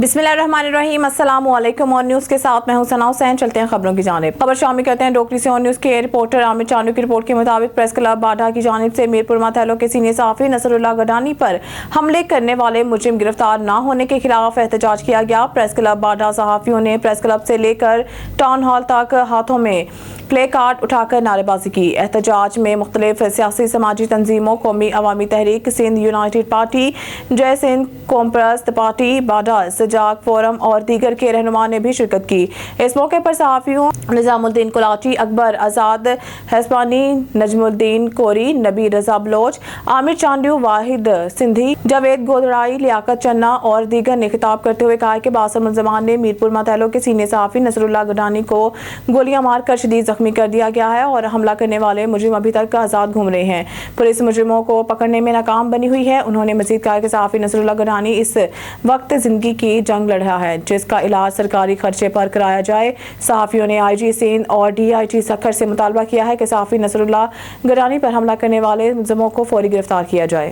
बिस्मिल्लाहिर्रहमानिर्रहीम, अस्सलाम वालेकुम। और न्यूज़ के साथ मैं हूं सना हुसैन। चलते हैं खबरों की जानिब। खबर शामिल करते हैं डोकरी से। और न्यूज़ के रिपोर्टर आमिर चांदू की रिपोर्ट के मुताबिक प्रेस क्लब बाढ़ा की जानिब से मीरपुर माथैलो के सीनियर सहाफ़ी नसरुल्लाह गडानी पर हमले करने वाले मुजरिम गिरफ्तार न होने के खिलाफ एहतजाज किया गया। प्रेस क्लब बाढ़ा सहाफ़ियों ने प्रेस क्लब से लेकर टाउन हॉल तक हाथों में प्ले कार्ड उठाकर नारेबाजी की। एहतजाज में मुख्तलिफ सियासी समाजी तंजीमों, कौमी अवामी तहरीक, सिंध यूनाइटेड पार्टी, जय सिंध कौम परस्त पार्टी, बाढ़ा सजाग फोरम और दीगर के रहनुमा ने भी शिरकत की। इस मौके पर सहाफ़ियों निज़ामुद्दीन कुलाची, अकबर आज़ाद हैस्पानी, नजमुद्दीन कोरी, नबी रजा बलोच, आमिर चांदू, वाहिद सिंधी, जावेद गोदड़ाई, लियाकत चन्ना और दीगर ने खिताब करते हुए कहा कि बासर मुलज़मान ने मीरपुर माथैलो के सीनियर सहाफ़ी नसरुल्लाह गडानी को गोलियां मारकर शदीद जख्मी कर दिया गया है और हमला करने वाले मुजरिम अभी तक आज़ाद घूम रहे हैं। पुलिस मुजरिमों को पकड़ने में नाकाम बनी हुई है। उन्होंने मज़ीद कहा कि सहाफ़ी नसरुल्लाह गडानी इस वक्त जिंदगी की जंग लड़ रहा है जिसका इलाज सरकारी खर्चे पर कराया जाए। सहाफ़ियों ने IG सिंध और DIG सक्खर से मुतालबा किया है कि सहाफ़ी नसरुल्लाह गडानी पर हमला करने वाले मुलज़िमों को फौरी गिरफ्तार किया जाए।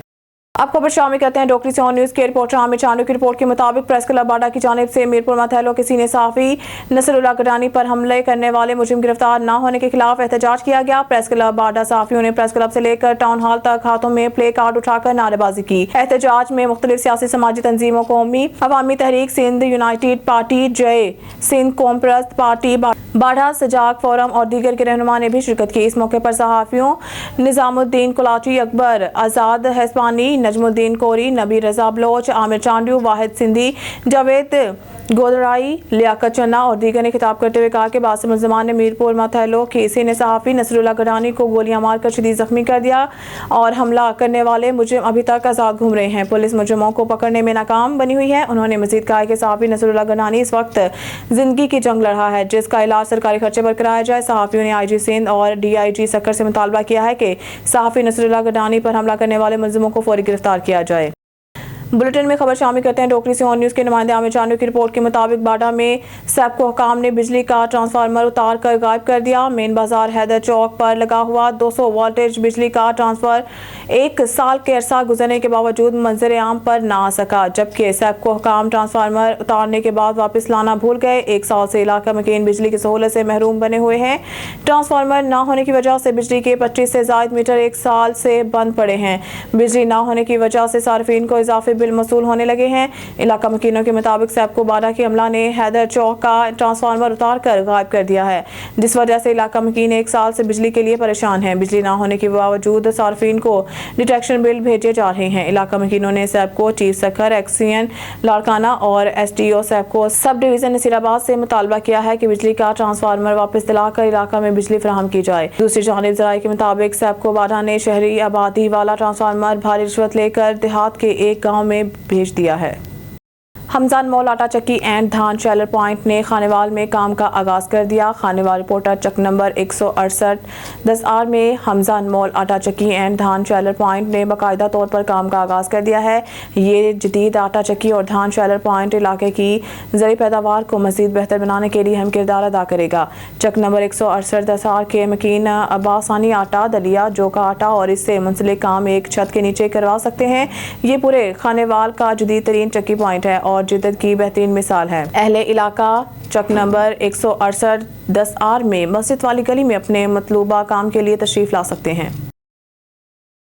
अब खबर शामिल करते हैं डोकरी से। और न्यूज़ के रिपोर्टर आमिर चांदू की रिपोर्ट के मुताबिक प्रेस क्लब बाढ़ा की जानिब से मीरपुर माथैलो के सीनियर सहाफ़ी नसरुल्लाह गडानी पर हमले करने वाले मुजरिम गिरफ्तार न होने के खिलाफ एहतजाज किया गया। प्रेस क्लब बाढ़ा सहाफ़ियों ने प्रेस क्लब से लेकर टाउन हॉल तक हाथों में प्ले कार्ड उठाकर नारेबाजी की। एहतजाज में मुख्तलिफ सियासी समाजी तंजीमों, कौमी अवामी तहरीक, सिंध यूनाइटेड पार्टी, जय सिंध कौम परस्त पार्टी, बाढ़ा सजाग फोरम और दीगर के रहनुमा ने भी शिरकत की। इस मौके पर सहाफ़ियों निज़ामुद्दीन कुलाची, अकबर आज़ाद हैस्पानी, नजमुद्दीन कोरी, नबी रजा बलोच, आमिर चांदू, वाहिद सिंधी, जावेद गोदड़ाई, लियाकत चन्ना और दीगर ने खिताब करते हुए कहा कि बासर मुलज़मान ने मीरपुर माथैलो के सीनियर सहाफ़ी नसरुल्लाह गडानी को गोलियां मारकर शदीद जख्मी कर दिया और हमला करने वाले मुजरिम अभी तक आज़ाद घूम रहे हैं। पुलिस मुजरिमों को पकड़ने में नाकाम बनी हुई है। उन्होंने मज़ीद कहा कि सहाफ़ी नसरुल्लाह गडानी इस वक्त जिंदगी की जंग लड़ रहा है जिसका इलाज सरकारी खर्चे पर कराया जाए। सहाफ़ियों ने IG सिंध और DIG सक्खर से मुतालबा किया है कि सहाफ़ी नसरुल्लाह गडानी पर हमला करने वाले मुलज़िमों को फौरी गिरफ्तार किया जाए। बुलेटिन में खबर शामिल करते हैं डोकरी से। और न्यूज़ के नुमाइंदे आमिर चांदू की रिपोर्ट के मुताबिक बाढ़ा में सैपको हुकाम ने बिजली का ट्रांसफार्मर उतार कर गायब कर दिया। मेन बाजार हैदर चौक पर लगा हुआ 200 वोल्टेज बिजली का ट्रांसफर 1 साल के अरसा गुजरने के बावजूद मंजर आम पर ना आ सका, जबकि सैपको हुकाम ट्रांसफार्मर उतारने के बाद वापस लाना भूल गए। 1 साल से इलाका मकीन बिजली की सहूलत से महरूम बने हुए हैं। ट्रांसफार्मर न होने की वजह से बिजली के 25 से ज़ायद मीटर 1 साल से बंद पड़े हैं। बिजली न होने की वजह से सार्फिन को इजाफी बिल मसूल होने लगे हैं। इलाका मकीनों के मुताबिक सैपको बाढ़ा के अमला ने हैदर चौक का ट्रांसफार्मर उतार कर गायब कर दिया है, जिस वजह से इलाका मकीन 1 साल से बिजली के लिए परेशान है। बिजली न होने के बावजूद सार्फिन को डिटेक्शन बिल भेजे जा रहे हैं। इलाका मकीनों ने सैपको चीफ सक्खर, एक्सियन लाड़काना और SDO सैपको सब डिवीजन नसीराबाद से मुतालबा किया है कि बिजली का ट्रांसफार्मर वापस दिलाकर इलाका में बिजली फराहम की जाए। दूसरी जानिब ज़राए के मुताबिक सैपको बाढ़ा ने शहरी आबादी वाला ट्रांसफार्मर भारी रिश्वत लेकर देहात के एक गाँव में भेज दिया है। हमजान मॉल आटा चक्की एंड धान शैलर पॉइंट ने खानेवाल में काम का आगाज़ कर दिया। खानेवाल रिपोर्टर चक नंबर 168 10R में हमजान मॉल आटा चक्की एंड धान शैलर पॉइंट ने बाकायदा तौर पर काम का आगाज़ कर दिया है। ये जदीद आटा चक्की और धान शैलर पॉइंट इलाके की ज़रूरी पैदावार को मज़ीद बेहतर बनाने के लिए अहम किरदार अदा करेगा। चक नंबर 168 10R के मकीन अब्बासानी आटा, दलिया, जौ का आटा और इससे मुंसलिक काम एक छत के नीचे करवा सकते हैं। ये पूरे खानेवाल का जदीद तरीन चक्की पॉइंट है और जिद्दत की बेहतरीन मिसाल है। अहले इलाका चक नंबर 168 10R में मस्जिद वाली गली में अपने मतलूबा काम के लिए तशरीफ ला सकते हैं।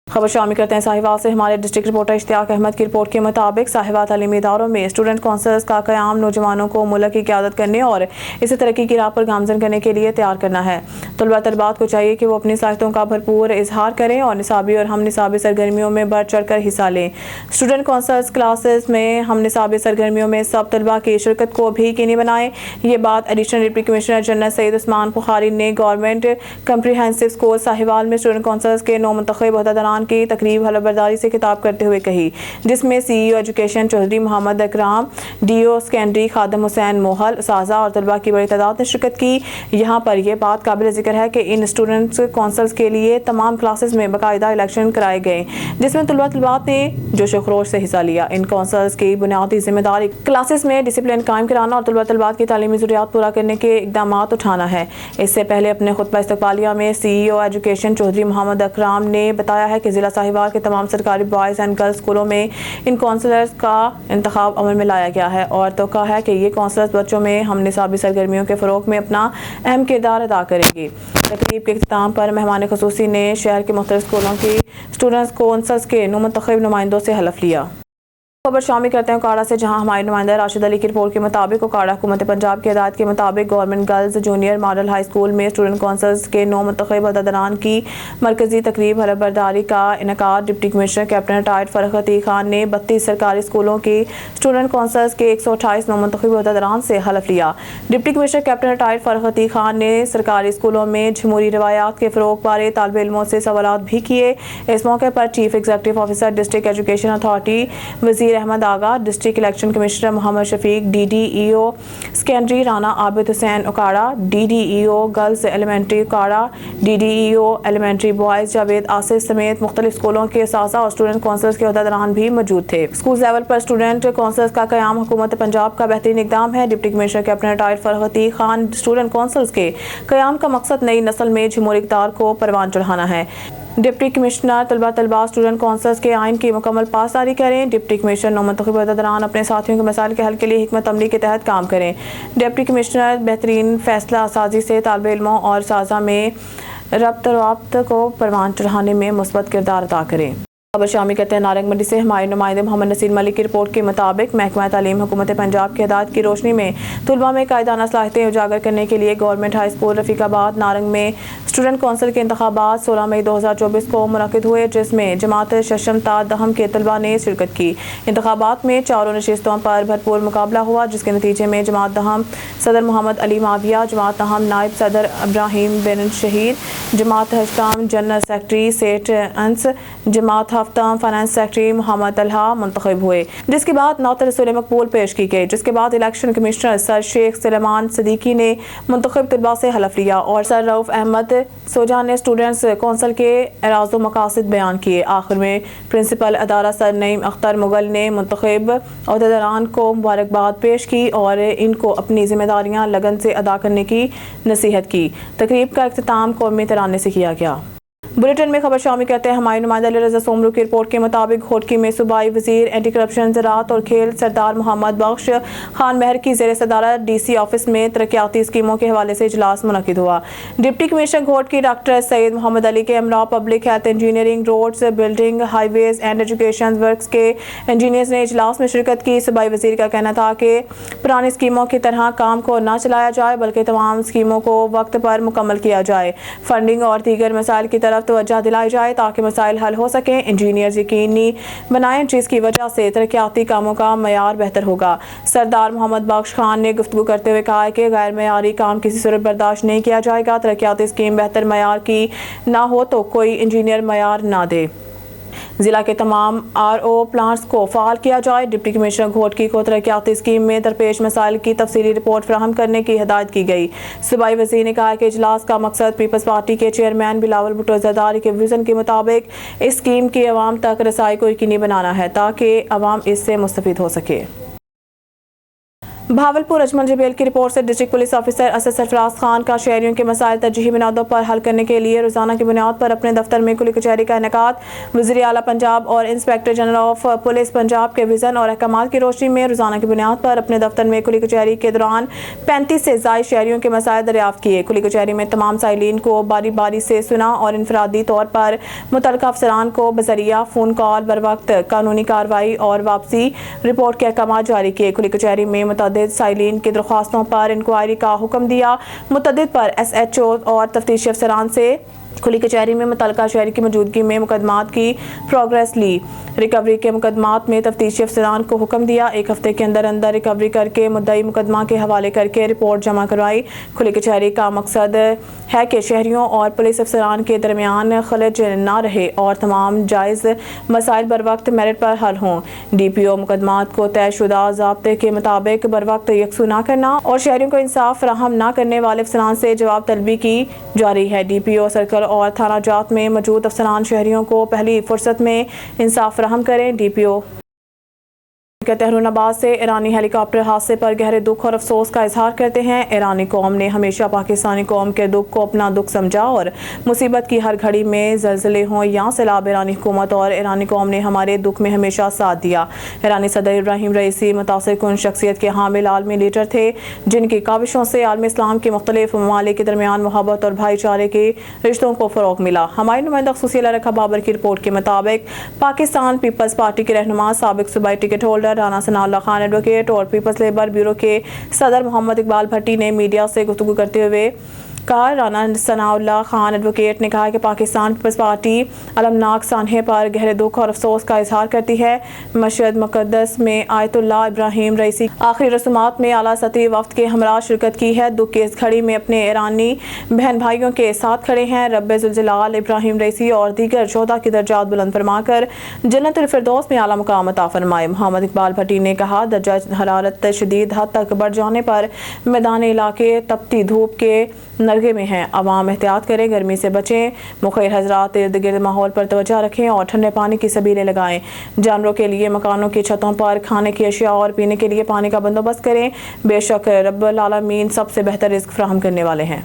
खबर शामिल करते हैं साहिवाल से। हमारे डिस्ट्रिक्ट रिपोर्टर इश्तियाक अहमद की रिपोर्ट के मुताबिक साहिवाल तालीमी इदारों में स्टूडेंट काउंसिल्स का क़याम नौजवानों को मुल्क की क़यादत करने और इसे तरक्की की राह पर गामजन करने के लिए तैयार करना है। तलबा तलबात को चाहिए कि वो अपनी साहित्यों का भरपूर इजहार करें और निसाबी और हम निसाबी सरगर्मियों में बढ़ चढ़ कर हिस्सा लें। स्टूडेंट काउंसिल्स क्लासेस में हम निसाबी सरगर्मियों में सब तलबा की शिरकत को भी यकीनी बनाएं। ये बात additional deputy commissioner general Syed Usman Bukhari ने गवर्नमेंट कम्प्रीहेंसिव स्कूल साहिवाल में स्टूडेंट काउंसिल्स के नौ मुंतखब अहदेदारान की तकरीब हलफबरदारी से खिताब करते हुए कही, जिसमें CEO education Chaudhry Mohammad Akram, DO secondary Khadim Hussain मोहल, साजा और तलबा की बड़ी तादाद ने शिरकत की। यहाँ पर यह बात काबिल जिक्र है कि इन स्टूडेंट्स काउंसिल्स के लिए तमाम क्लासेस में बाकायदा इलेक्शन कराए गए, जिसमें तलबा तलबात ने जोश खरोश से हिस्सा लिया। इन काउंसिल्स की बुनियादी जिम्मेदारी क्लासेस में डिसिप्लिन कायम कराना और तलबा तलबात की तालीमी ज़रूरियात पूरा करने के इक़दाम उठाना है। इससे पहले अपने खुतबा इस्तक़बालिया में CEO एजुकेशन चौधरी मोहम्मद अकराम ने बताया है कि کہ ضلع ساہیوال کے تمام سرکاری بوائز اینڈ گرلز اسکولوں میں ان کونسلرز کا انتخاب عمل میں لایا گیا ہے اور توقع ہے کہ یہ کونسلرز بچوں میں ہم نصابی سرگرمیوں کے فروغ میں اپنا اہم کردار ادا کریں گے۔ تقریب کے اختتام پر مہمان خصوصی نے شہر کے مختلف اسکولوں کی اسٹوڈنٹس کونسلز کے منتخب نمائندوں سے حلف لیا۔ خبر شامل کرتے ہیں اکاڑا سے، جہاں ہمارے نمائندہ راشد علی کی رپورٹ کے مطابق اکاڑا حکومت پنجاب کی ہدایت کے مطابق government girls junior model high school میں اسٹوڈنٹ کونسلز کے منتخب عہدیداران کی مرکزی تقریب حلف برداری کا انعقاد deputy commissioner captain retired Farrukh Atiq Khan نے 32 سرکاری اسکولوں کی اسٹوڈنٹ کونسلز کے 128 منتخب عہدیداران سے حلف لیا۔ Deputy commissioner captain retired Farrukh Atiq Khan نے سرکاری اسکولوں میں جمہوری روایات کے فروغ بارے طالب علموں سے سوالات بھی کیے۔ اس موقع پر chief executive officer district education authority Wazir Ahmed Agha, district election commissioner Muhammad Shafiq, D D E O secondary Rana Abid Hussain Okara, D D E O girls elementary Okara, D D E O elementary boys Javed Asif سمیت مختلف اسکولوں کے اساتذہ اور اسٹوڈنٹ کونسلز کے عہدیداران بھی موجود تھے۔ اسکول لیول پر اسٹوڈنٹ کونسلز کا قیام حکومت پنجاب کا بہترین اقدام ہے۔ Deputy commissioner captain retired Farrukh Atiq Khan, student councils کے قیام کا مقصد نئی نسل میں جمہوری اقدار کو پروان چڑھانا ہے۔ ڈپٹی کمشنر طلباء اسٹوڈنٹ کونسلز کے آئین کی مکمل پاسداری کریں۔ ڈپٹی کمشنر منتخب عہدیداران اپنے ساتھیوں کے مسائل کے حل کے لیے حکمت عملی کے تحت کام کریں۔ ڈپٹی کمشنر بہترین فیصلہ سازی سے طالب علموں اور اساتذہ میں ربط کو پروان چڑھانے میں مثبت کردار ادا کریں۔ خبر شامل کرتے ہیں نارنگ منڈی سے، ہمارے نمائندے محمد نصیر ملک کی رپورٹ کے مطابق محکمہ تعلیم حکومت پنجاب کی ہدایت کی روشنی میں طلباء میں قائدانہ صلاحیتیں اجاگر کرنے کے لیے گورنمنٹ ہائی اسکول رفیق آباد نارنگ میں اسٹوڈنٹ کونسل کے انتخابات 16 مئی 2024 کو منعقد ہوئے، جس میں جماعت ششم تا دہم کے طلباء نے شرکت کی۔ انتخابات میں چاروں نشستوں پر بھرپور مقابلہ ہوا، جس کے نتیجے میں جماعت دہم صدر محمد علی معاویہ، جماعت دہم نائب صدر ابراہیم بن شہید، جماعت ہشتم جنرل سیکرٹری سیٹ انس، جماعت ہفتم فائنانس سیکرٹری محمد طلحہ منتخب ہوئے، جس کے بعد نعت رسول مقبول پیش کی گئی، جس کے بعد الیکشن کمشنر سر شیخ سلیمان صدیقی نے منتخب طلباء سے حلف لیا اور سر رؤف احمد سوجا نے اسٹوڈنٹس کونسل کے اراز و مقاصد بیان کیے۔ آخر میں پرنسپل ادارہ سر نعیم اختر مغل نے منتخب عہدیداران کو مبارکباد پیش کی اور ان کو اپنی ذمہ داریاں لگن سے ادا کرنے کی نصیحت کی۔ تقریب کا اختتام قومی ترانے سے کیا گیا۔ بلیٹن میں خبر شامل کرتے ہیں ہمارے نمائندہ علی رضا سومرو کی رپورٹ کے مطابق گھوٹکی میں صوبائی وزیر اینٹی کرپشن زراعت اور کھیل سردار محمد بخش خان مہر کی زیر صدارت ڈی سی آفس میں ترقیاتی اسکیموں کے حوالے سے اجلاس منعقد ہوا۔ Deputy commissioner Ghotki doctor Syed Muhammad Ali کے ہمراہ public health engineering, roads, building, highways and education works کے انجینئرز نے اجلاس میں شرکت کی۔ صوبائی وزیر کا کہنا تھا کہ پرانی اسکیموں کی طرح کام کو نہ چلایا جائے بلکہ تمام اسکیموں کو وقت پر مکمل کیا جائے، فنڈنگ اور دیگر مسائل کی طرف توجہ دلائی جائے تاکہ مسائل حل ہو سکیں۔ انجینئرز یقینی بنائیں جس کی وجہ سے ترقیاتی کاموں کا معیار بہتر ہوگا۔ سردار محمد بخش خان نے گفتگو کرتے ہوئے کہا کہ غیر معیاری کام کسی صورت برداشت نہیں کیا جائے گا۔ ترقیاتی اسکیم بہتر معیار کی نہ ہو تو کوئی انجینئر معیار نہ دے۔ ضلع کے تمام آر او پلانٹس کو فعال کیا جائے۔ ڈپٹی کمشنر گھوٹکی کو ترقیاتی اسکیم میں درپیش مسائل کی تفصیلی رپورٹ فراہم کرنے کی ہدایت کی گئی۔ صوبائی وزیر نے کہا کہ اجلاس کا مقصد پیپلز پارٹی کے چیئرمین بلاول بھٹو زرداری کے وژن کے مطابق اس اسکیم کی عوام تک رسائی کو یقینی بنانا ہے تاکہ عوام اس سے مستفید ہو سکے۔ بھاولپور اجمل جبیل کی رپورٹ سے ڈسٹرکٹ پولیس آفیسر اسد سرفراز خان کا شہریوں کے مسائل ترجیحی بنیادوں پر حل کرنے کے لیے روزانہ کی بنیاد پر اپنے دفتر میں کلی کچہری کا انعقاد۔ وزیر اعلیٰ پنجاب اور inspector general of police Punjab کے وژن اور احکامات کی روشنی میں روزانہ کی بنیاد پر اپنے دفتر میں کلی کچہری کے دوران 35 سے زائد شہریوں کے مسائل دریافت کیے۔ کلی کچہری میں تمام سائلین کو باری باری سے سنا اور انفرادی طور پر متعلقہ افسران کو بذریعہ فون کال بروقت قانونی کارروائی اور واپسی رپورٹ کے احکامات جاری کیے۔ کلی کچہری میں متعدد سائلین کی درخواستوں پر انکوائری کا حکم دیا۔ متعدد پر ایس ایچ او اور تفتیشی افسران سے کھلی کچہری میں متعلقہ شہری کی موجودگی میں مقدمات کی پروگریس لی۔ ریکوری کے مقدمات میں تفتیشی افسران کو حکم دیا 1 ہفتے کے اندر ریکوری کر کے مدعی مقدمہ کے حوالے کر کے رپورٹ جمع کروائی۔ کھلی کچہری کا مقصد ہے کہ شہریوں اور پولیس افسران کے درمیان خلج نہ رہے اور تمام جائز مسائل بروقت میرٹ پر حل ہوں۔ ڈی پی او مقدمات کو طے شدہ ضابطے کے مطابق بروقت یکسو نہ کرنا اور شہریوں کو انصاف فراہم نہ کرنے والے افسران سے جواب طلبی کی جاری ہے۔ ڈی پی او سرکل اور تھانہ جات میں موجود افسران شہریوں کو پہلی فرصت میں انصاف فراہم کریں۔ ڈی پی او तहरीन अब्बास से ईरानी हेलीकॉप्टर हादसे पर गहरे दुख और अफसोस का इजहार करते हैं। ईरानी कौम ने हमेशा पाकिस्तानी कौम के दुख को अपना दुख समझा और मुसीबत की हर घड़ी में ज़लज़ले हों या सैलाब, ईरानी हुकूमत और ईरानी कौम ने हमारे दुख में हमेशा साथ दिया। ईरानी सदर इब्राहिम रईसी मुतासिर कुन शख्सियत के हामिल आलमी लीडर थे, जिनकी काविशों से आलम इस्लाम के मुख्तलिफ ममालिक के दरमियान मोहब्बत और भाईचारे के रिश्तों को फ़रोग़ मिला। हमारी नुमाइंदा ख़ुसूसी लरखा बाबर की रिपोर्ट के मुताबिक पाकिस्तान पीपल्स पार्टी के रहनुमा, साबिक सूबाई ticket holder Rana Sanaullah Khan advocate और पीपल्स लेबर ब्यूरो के सदर मोहम्मद इकबाल भट्टी ने मीडिया से गुफ्तगू करते हुए कहा। राना सनाउल्लाह खान एडवोकेट ने कहा कि पाकिस्तान पीपल्स पार्टी अलमनाक सानहे पर गहरे दुख और अफसोस का इजहार करती है। मशहद मुक़द्दस में आयतुल्लाह इब्राहिम रईसी आखिरी रस्मात में आला सतही वफ्द के हमरा शिरकत की है। दुख की इस घड़ी में अपने ईरानी बहन भाइयों के साथ खड़े हैं। रब्बे ज़ुलजलाल इब्राहिम रईसी और दीगर शोहदा की दर्जात बुलंद फरमाकर जन्नतुल फिरदौस में आला मुकाम अता फरमाए। मोहम्मद इकबाल भट्टी ने कहा, दर्जा हरारत शदीद हद तक बढ़ जाने पर मैदानी इलाके तपती धूप के नरगे में हैं। अवाम एहतियात करें, गर्मी से बचें। मुखैर हजरात इर्द गिर्द माहौल पर तवज्जो रखें और ठंडे पानी की सबीलें लगाएं। जानवरों के लिए मकानों की छतों पर खाने की अशिया और पीने के लिए पानी का बंदोबस्त करें। बेशक रब्बुल आलमीन सबसे बेहतर रिज़्क फराहम करने वाले हैं।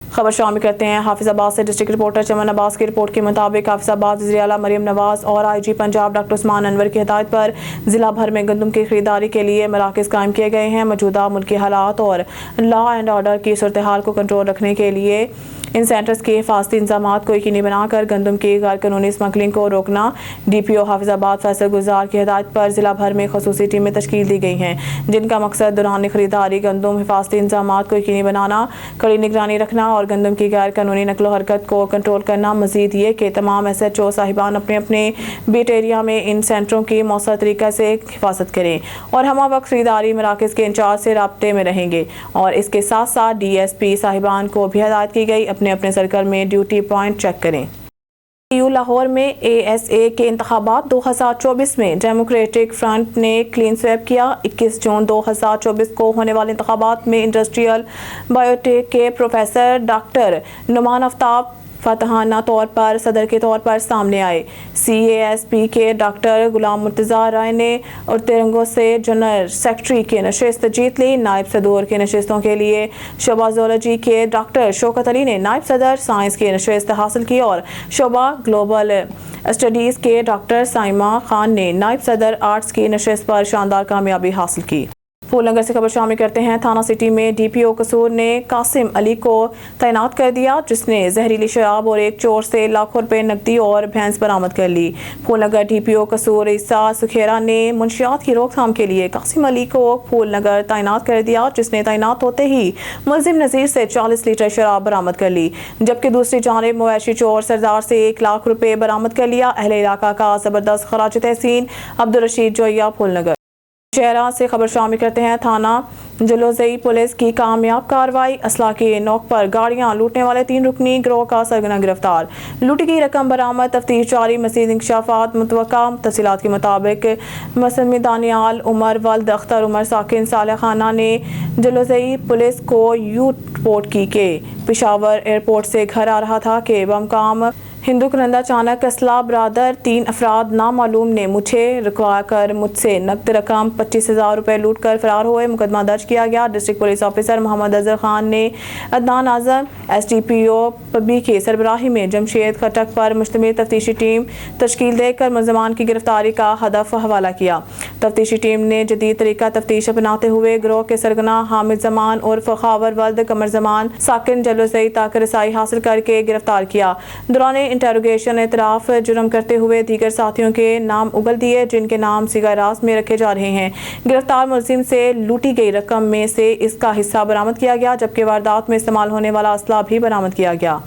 खबर शामिल करते हैं हाफिजाबाद से। डिस्ट्रिक्ट रिपोर्टर चमन अब्बास की रिपोर्ट के मुताबिक हाफिजाबाद वज़ीर आला मरियम नवाज और IG पंजाब डॉक्टर उस्मान अनवर की हिदायत पर जिला भर में गंदम की खरीदारी के लिए मराकज़ कायम किए गए हैं। मौजूदा मुल्की हालात और लॉ एंड ऑर्डर की सूरत हाल को कंट्रोल रखने के लिए इन सेंटर्स के हिफाजती इंतजामात को यकीनी बनाकर गंदम की गैर कानूनी स्मगलिंग को रोकना। DPO हाफिजाबाद फैसल गुजार की हिदायत पर जिला भर में खसूसी टीमें तश्कील दी गई हैं, जिनका मकसद दौरान खरीदारी गंदम हिफाजती इंतजामात को यकीनी बनाना, कड़ी निगरानी रखना और गंदम की गैर कानूनी नकलो हरकत को कंट्रोल करना। मजीद ये कि तमाम SHO साहिबान अपने अपने बीट एरिया में इन सेंटरों की मौसर तरीक़े से हिफाजत करें और हमा वक्त खरीदारी मराकज़ के इंचार्ज से राब्ते में रहेंगे। और इसके साथ साथ DSP साहिबान को भी हिदायत की गई अपने अपने सर्कल में ड्यूटी पॉइंट चेक करें। लाहौर में ASA के इंतखाबात 2024 में डेमोक्रेटिक फ्रंट ने क्लीन स्वेप किया। 21 जून 2024 को होने वाले इंतखाबात में इंडस्ट्रियल बायोटेक के प्रोफेसर डॉक्टर नुमान आफ्ताब फतहाना तौर पर सदर के तौर पर सामने आए। CASP के डॉक्टर गुलाम मुर्तज़ा राय ने और तिरंगों से जनरल सेक्रेटरी की नशिस्त जीत ली। नायब सदर के नशिस्तों के लिए शोबा ज़ूलॉजी के डॉक्टर शौकत अली ने नायब सदर साइंस की नशिस्त हासिल की और शोबा ग्लोबल स्टडीज़ के डॉक्टर साइमा खान ने नायब सदर आर्ट्स की नशिस्त पर शानदार कामयाबी हासिल की। फूलनगर से खबर शामिल करते हैं। थाना सिटी में DPO कसूर ने कासिम अली को तैनात कर दिया, जिसने जहरीली शराब और एक चोर से लाखों रुपए नकदी और भैंस बरामद कर ली। फूलनगर DPO कसूर ईसा सुखेरा ने मुंशियात की रोकथाम के लिए कासिम अली को फूलनगर तैनात कर दिया, जिसने तैनात होते ही मुलजिम नज़ीर से 40 लीटर शराब बरामद कर ली, जबकि दूसरी जानिब मवेशी चोर सरदार से 1 लाख रुपए बरामद कर लिया। अहले इलाका का जबरदस्त खराज तहसीन अब्दुल रशीद जोया फूलनगर शहरा से खबर शामिल करते हैं। थाना जलोज़ई पुलिस की कामयाब कार्रवाई। असला की नोक पर गाड़ियां लूटने वाले 3 रुकनी गिरोह का सरगना गिरफ्तार। लूटी की रकम बरामद, तफ्तीश जारी। मज़ीद इंकशाफात मुतवक्का। तफसीलात के मुताबिक मसमी दानियाल उमर वल्द अख्तर उमर साकिन साले खाना ने जलोज़ई पुलिस को यूं रिपोर्ट की कि पेशावर एयरपोर्ट से घर आ रहा था कि बमकाम हिंदू करंदा अचानक असला बरादर 3 अफराद नामालूम ने मुझे रुकवा कर मुझसे नकद रकम 25,000 रुपये लूट कर फरार हुए। मुकदमा दर्ज किया गया। District police officer Mohammad Azhar Khan ने अदनान आजम SDPO पब्बी की सरबराही में जमशेद खटक पर मुश्तमिल तफ्तीशी टीम तश्कील देकर मुलज़मान की गिरफ्तारी का हदफ हवाला किया। तफ्तीशी टीम ने जदीद तरीका तफ्तीश अपनाते हुए गिरोह के सरगना हामिद जमान और फ़खावर वल्द कमर जमान साकिन जलोज़ई तक रसाई हासिल करके गिरफ्तार किया। दौरान इंटरोगेशन एतराफ़ जुर्म करते हुए दीगर साथियों के नाम उगल दिए, जिनके नाम सिगारास में रखे जा रहे हैं। गिरफ्तार मुलजिम से लूटी गई रकम में से इसका हिस्सा बरामद किया गया, जबकि वारदात में इस्तेमाल होने वाला असला भी बरामद किया गया।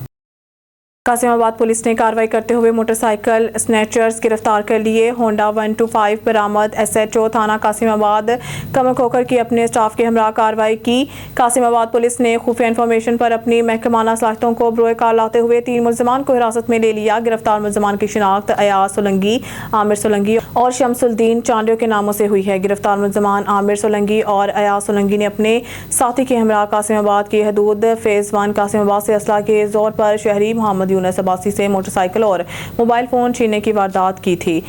कासिमाबाद पुलिस ने कार्रवाई करते हुए मोटरसाइकिल स्नैचर्स गिरफ्तार कर लिए। होंडा 125 बरामद। SHO थाना कासिमाबाद कमर खोकर की अपने स्टाफ के हमरा कार्रवाई की। कासिमाबाद पुलिस ने खुफिया इंफॉर्मेशन पर अपनी महकमाना सलाहियतों को बरोए कार लाते हुए 3 मुलजमान को हिरासत में ले लिया। गिरफ्तार मुलजमान की शिनाख्त अयाज सोलंगी, आमिर सोलंगी और शमसुद्दीन चांडियों के नामों से हुई है। गिरफ्तार मुलजमान आमिर सोलंगी और अयाज सोलंगी ने अपने साथी के हमरा कासिमाबाद की हदूद फेज़ 1 कासिमाबाद से असला के जोर पर शहरी मोहम्मद यूनुस अब्बासी से मोटरसाइकिल और मोबाइल फ़ोन छीनने की वारदात की थी।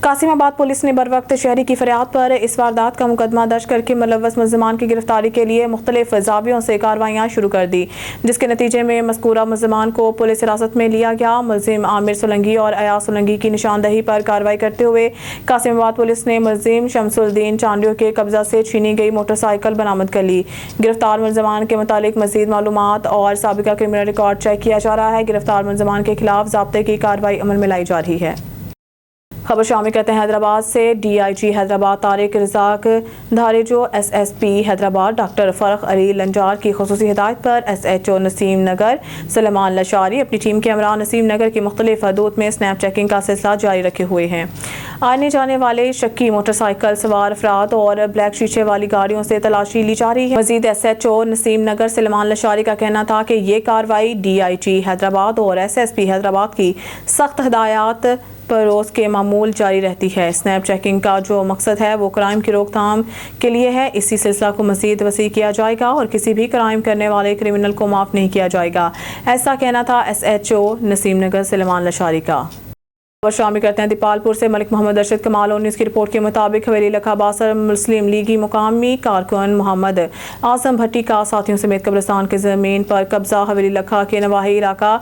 قاسم آباد پولیس نے بروقت شہری کی فریاد پر اس واردات کا مقدمہ درج کر کے ملوث ملزمان کی گرفتاری کے لیے مختلف زاویوں سے کارروائیاں شروع کر دی، جس کے نتیجے میں مذکورہ ملزمان کو پولیس حراست میں لیا گیا۔ ملزم عامر سولنگی اور ایاز سولنگی کی نشاندہی پر کارروائی کرتے ہوئے قاسم آباد پولیس نے ملزم شمس الدین چانڈیو کے قبضہ سے چھینی گئی موٹر سائیکل برآمد کر لی۔ گرفتار ملزمان کے متعلق مزید معلومات اور سابقہ کرمنل ریکارڈ چیک کیا جا رہا ہے۔ گرفتار ملزمان کے خلاف ضابطے کی کارروائی عمل میں لائی جا رہی ہے۔ خبر شامل کرتے ہیں حیدرآباد سے۔ D I G Hyderabad Tariq Razzaq Dharejo, S S P Hyderabad doctor Farrukh Ali Lanjar کی خصوصی ہدایت پر S H O Naseem Nagar Suleman Lashari اپنی ٹیم کے ہمراہ نسیم نگر کی مختلف حدود میں سنیپ چیکنگ کا سلسلہ جاری رکھے ہوئے ہیں۔ آنے جانے والے شکی موٹر سائیکل سوار افراد اور بلیک شیشے والی گاڑیوں سے تلاشی لی جا رہی ہے۔ مزید S H O Naseem Nagar Suleman Lashari کا کہنا تھا کہ یہ کارروائی ڈی آئی جی حیدرآباد اور ایس ایس پی حیدرآباد کی سخت ہدایات پر روز کے معمول جاری رہتی ہے۔ سنیپ چیکنگ کا جو مقصد ہے وہ کرائم کی روک تھام کے لیے ہے۔ اسی سلسلہ کو مزید وسیع کیا جائے گا اور کسی بھی کرائم کرنے والے کرمنل کو معاف نہیں کیا جائے گا، ایسا کہنا تھا S H O Naseem Nagar Suleman Lashari کا۔ اور شامل کرتے ہیں دیپالپور سے۔ ملک محمد ارشد کمال اور نیوز کی رپورٹ کے مطابق حویلی لکھا باسر مسلم لیگی مقامی کارکن محمد اعظم بھٹی کا ساتھیوں سمیت قبرستان کی زمین پر قبضہ۔ حویلی لکھا کے نواحی علاقہ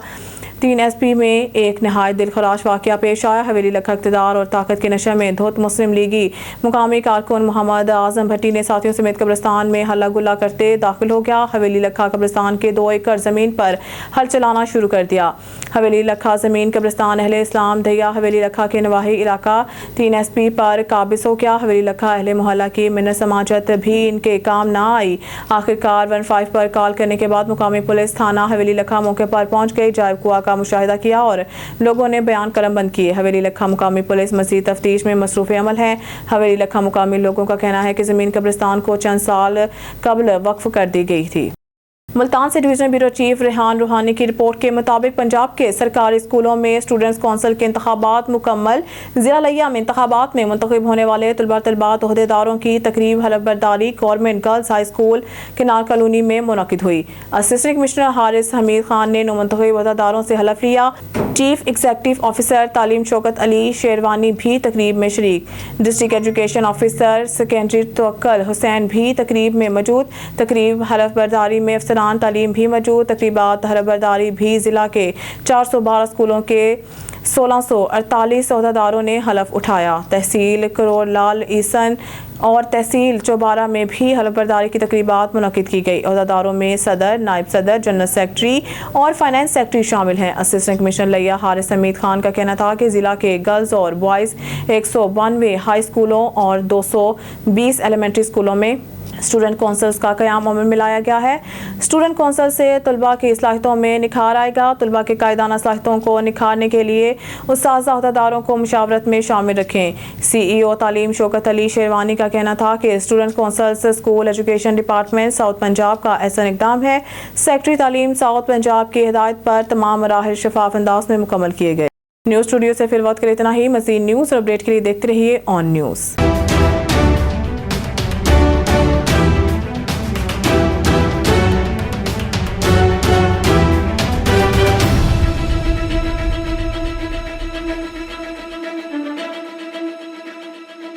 3 ایس پی میں ایک نہایت دلخراش واقعہ پیش آیا۔ حویلی لکھا اقتدار اور طاقت کے نشے میں دھت مسلم لیگی مقامی کارکن محمد اعظم بھٹی نے ساتھیوں سمیت قبرستان میں ہلہ گلا کرتے داخل ہو گیا۔ حویلی لکھا قبرستان کے 2 ایکڑ زمین پر ہل چلانا شروع کر دیا۔ حویلی لکھا زمین قبرستان اہل اسلام دھیا حویلی لکھا کے نواحی علاقہ 3 ایس پی پر قابض ہو گیا۔ حویلی لکھا اہل محلہ کی منت سماجت بھی ان کے کام نہ آئی۔ آخرکار 15 پر کال کرنے کے بعد مقامی پولیس تھانہ حویلی لکھا موقع پر پہنچ گئی، جائب کنواں کا مشاہدہ کیا اور لوگوں نے بیان قلم بند کیے۔ حویلی لکھا مقامی پولیس مزید تفتیش میں مصروف عمل ہے۔ حویلی لکھا مقامی لوگوں کا کہنا ہے کہ زمین قبرستان کو چند سال قبل وقف کر دی گئی تھی۔ ملتان سے ڈویژنل بیورو چیف ریحان روحانی کی رپورٹ کے مطابق پنجاب کے سرکاری اسکولوں میں اسٹوڈنٹس کونسل کے انتخابات مکمل۔ ضلع لیا میں انتخابات میں منتخب ہونے والے طلباء طالبات عہدیداروں کی تقریب حلف برداری government girls high school Kanar colony میں منعقد ہوئی۔ اسسٹنٹ کمشنر حارث حمید خان نے نومنتخب عہدیداروں سے حلف لیا۔ چیف ایگزیکٹو آفیسر تعلیم شوکت علی شیروانی بھی تقریب میں شریک۔ ڈسٹرکٹ ایجوکیشن آفیسر سیکنڈری توکل حسین بھی تقریب میں موجود۔ تقریب حلف برداری میں افسران تعلیم بھی موجود۔ تقریبات حلف برداری بھی ضلع کے 412 اسکولوں کے 1648 عہدیداروں نے حلف اٹھایا۔ تحصیل کرور لال عیسن اور تحصیل چوبارہ میں بھی حلف برداری کی تقریبات منعقد کی گئی۔ عہدیداروں میں صدر، نائب صدر، جنرل سیکرٹری اور فائنانس سیکرٹری شامل ہیں۔ اسسٹنٹ کمشنر لیا حارث حمید خان کا کہنا تھا کہ ضلع کے گرلز اور بوائز 192 ہائی اسکولوں اور 220 ایلیمنٹری اسکولوں میں اسٹوڈنٹ کونسلز کا قیام عمل میں لایا گیا ہے۔ اسٹوڈنٹ کونسل سے طلباء کی صلاحیتوں میں نکھار آئے گا۔ طلباء کے قائدانہ صلاحیتوں کو نکھارنے کے لیے اساتذہ عہدیداروں کو مشاورت میں شامل رکھیں۔ سی ای او تعلیم شوکت علی شیروانی کا کہنا تھا کہ student councils school education department south Punjab کا احسن اقدام ہے۔ سیکرٹری تعلیم ساؤتھ پنجاب کی ہدایت پر تمام مراحل شفاف انداز میں مکمل کیے گئے۔ نیوز اسٹوڈیو سے فی الوقت کے لیے اتنا ہی۔ مزید نیوز اور اپڈیٹ کے لیے دیکھتے رہیے آن نیوز۔